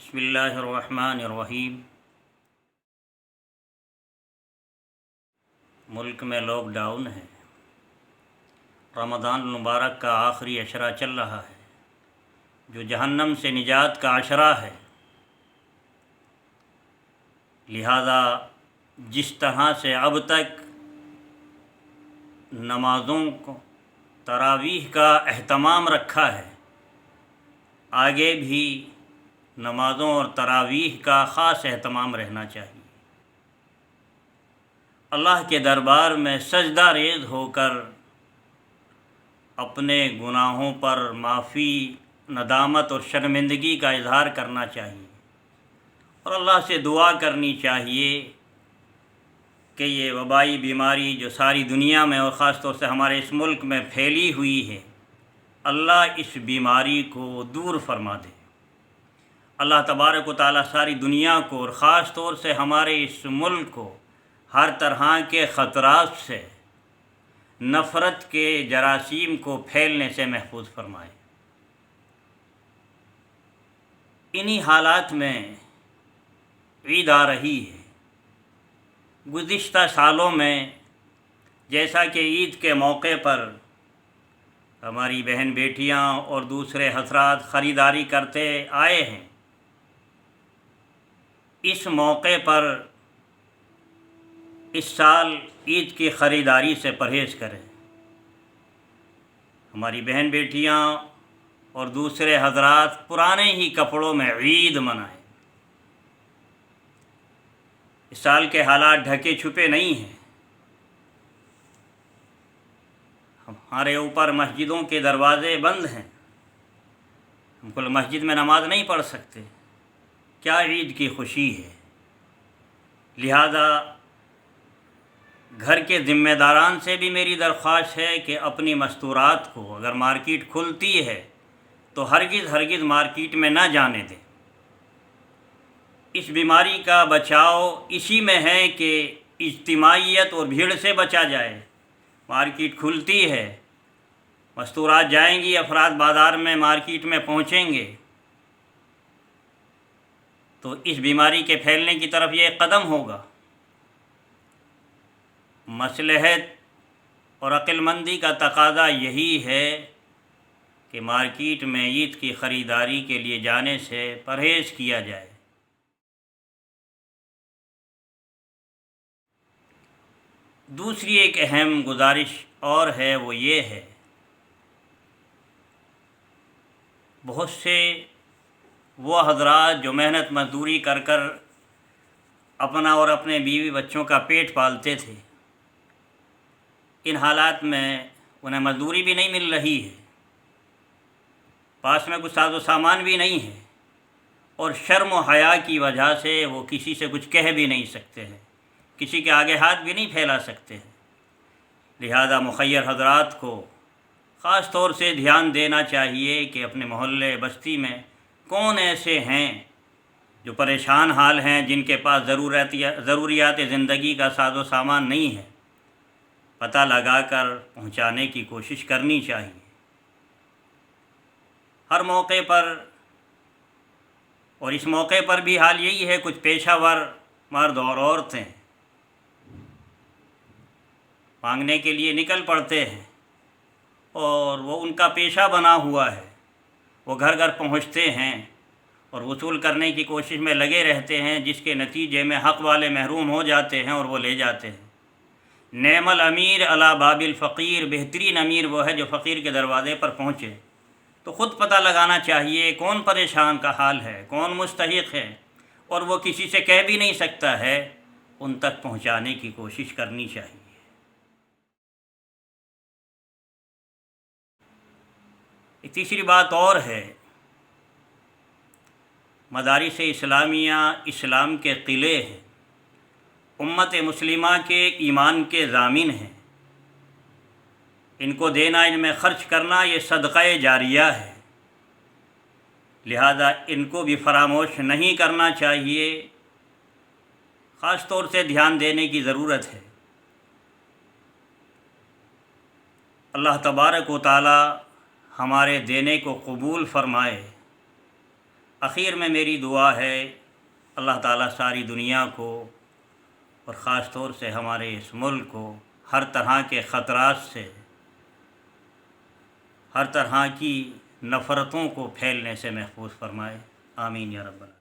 بسم اللہ الرحمن الرحیم۔ ملک میں لاک ڈاؤن ہے، رمضان المبارک کا آخری عشرہ چل رہا ہے جو جہنم سے نجات کا عشرہ ہے۔ لہذا جس طرح سے اب تک نمازوں کو تراویح کا اہتمام رکھا ہے، آگے بھی نمازوں اور تراویح کا خاص اہتمام رہنا چاہیے۔ اللہ کے دربار میں سجدہ ریز ہو کر اپنے گناہوں پر معافی، ندامت اور شرمندگی کا اظہار کرنا چاہیے، اور اللہ سے دعا کرنی چاہیے کہ یہ وبائی بیماری جو ساری دنیا میں اور خاص طور سے ہمارے اس ملک میں پھیلی ہوئی ہے، اللہ اس بیماری کو دور فرما دے۔ اللہ تبارک و تعالیٰ ساری دنیا کو اور خاص طور سے ہمارے اس ملک کو ہر طرح کے خطرات سے، نفرت کے جراثیم کو پھیلنے سے محفوظ فرمائے۔ انہی حالات میں عید آ رہی ہے۔ گزشتہ سالوں میں جیسا کہ عید کے موقع پر ہماری بہن بیٹیاں اور دوسرے حضرات خریداری کرتے آئے ہیں، اس موقع پر اس سال عید کی خریداری سے پرہیز کریں۔ ہماری بہن بیٹیاں اور دوسرے حضرات پرانے ہی کپڑوں میں عید منائیں۔ اس سال کے حالات ڈھکے چھپے نہیں ہیں۔ ہمارے اوپر مسجدوں کے دروازے بند ہیں، ہم کل مسجد میں نماز نہیں پڑھ سکتے، کیا عید کی خوشی ہے؟ لہذا گھر کے ذمہ داران سے بھی میری درخواست ہے کہ اپنی مستورات کو اگر مارکیٹ کھلتی ہے تو ہرگز مارکیٹ میں نہ جانے دیں۔ اس بیماری کا بچاؤ اسی میں ہے کہ اجتماعیت اور بھیڑ سے بچا جائے۔ مارکیٹ کھلتی ہے، مستورات جائیں گی، افراد بازار میں مارکیٹ میں پہنچیں گے تو اس بیماری کے پھیلنے کی طرف یہ قدم ہوگا۔ مصلحت اور عقل مندی کا تقاضا یہی ہے کہ مارکیٹ میں عید کی خریداری کے لیے جانے سے پرہیز کیا جائے۔ دوسری ایک اہم گزارش اور ہے، وہ یہ ہے، بہت سے وہ حضرات جو محنت مزدوری کر کر اپنا اور اپنے بیوی بچوں کا پیٹ پالتے تھے، ان حالات میں انہیں مزدوری بھی نہیں مل رہی ہے، پاس میں کچھ ساز و سامان بھی نہیں ہے، اور شرم و حیا کی وجہ سے وہ کسی سے کچھ کہہ بھی نہیں سکتے ہیں، کسی کے آگے ہاتھ بھی نہیں پھیلا سکتے ہیں۔ لہذا مخیر حضرات کو خاص طور سے دھیان دینا چاہیے کہ اپنے محلے بستی میں کون ایسے ہیں جو پریشان حال ہیں، جن کے پاس ضروریات زندگی کا ساز و سامان نہیں ہے، پتہ لگا کر پہنچانے کی کوشش کرنی چاہیے۔ ہر موقع پر، اور اس موقع پر بھی حال یہی ہے، کچھ پیشہ ور مرد اور عورتیں مانگنے کے لیے نکل پڑتے ہیں، اور وہ ان کا پیشہ بنا ہوا ہے، وہ گھر گھر پہنچتے ہیں اور وصول کرنے کی کوشش میں لگے رہتے ہیں، جس کے نتیجے میں حق والے محروم ہو جاتے ہیں اور وہ لے جاتے ہیں۔ نعم الامیر علی باب الفقیر، بہترین امیر وہ ہے جو فقیر کے دروازے پر پہنچے۔ تو خود پتہ لگانا چاہیے کون پریشان کا حال ہے، کون مستحق ہے، اور وہ کسی سے کہہ بھی نہیں سکتا ہے، ان تک پہنچانے کی کوشش کرنی چاہیے۔ ایک تیسری بات اور ہے، مدارس اسلامیہ اسلام کے قلعے ہیں، امت مسلمہ کے ایمان کے ضامن ہیں، ان کو دینا، ان میں خرچ کرنا، یہ صدقہ جاریہ ہے، لہذا ان کو بھی فراموش نہیں کرنا چاہیے، خاص طور سے دھیان دینے کی ضرورت ہے۔ اللہ تبارک و تعالی ہمارے دینے کو قبول فرمائے، آخر میں میری دعا ہے اللہ تعالیٰ ساری دنیا کو اور خاص طور سے ہمارے اس ملک کو ہر طرح کے خطرات سے، ہر طرح کی نفرتوں کو پھیلنے سے محفوظ فرمائے۔ آمین یا رب العالمین۔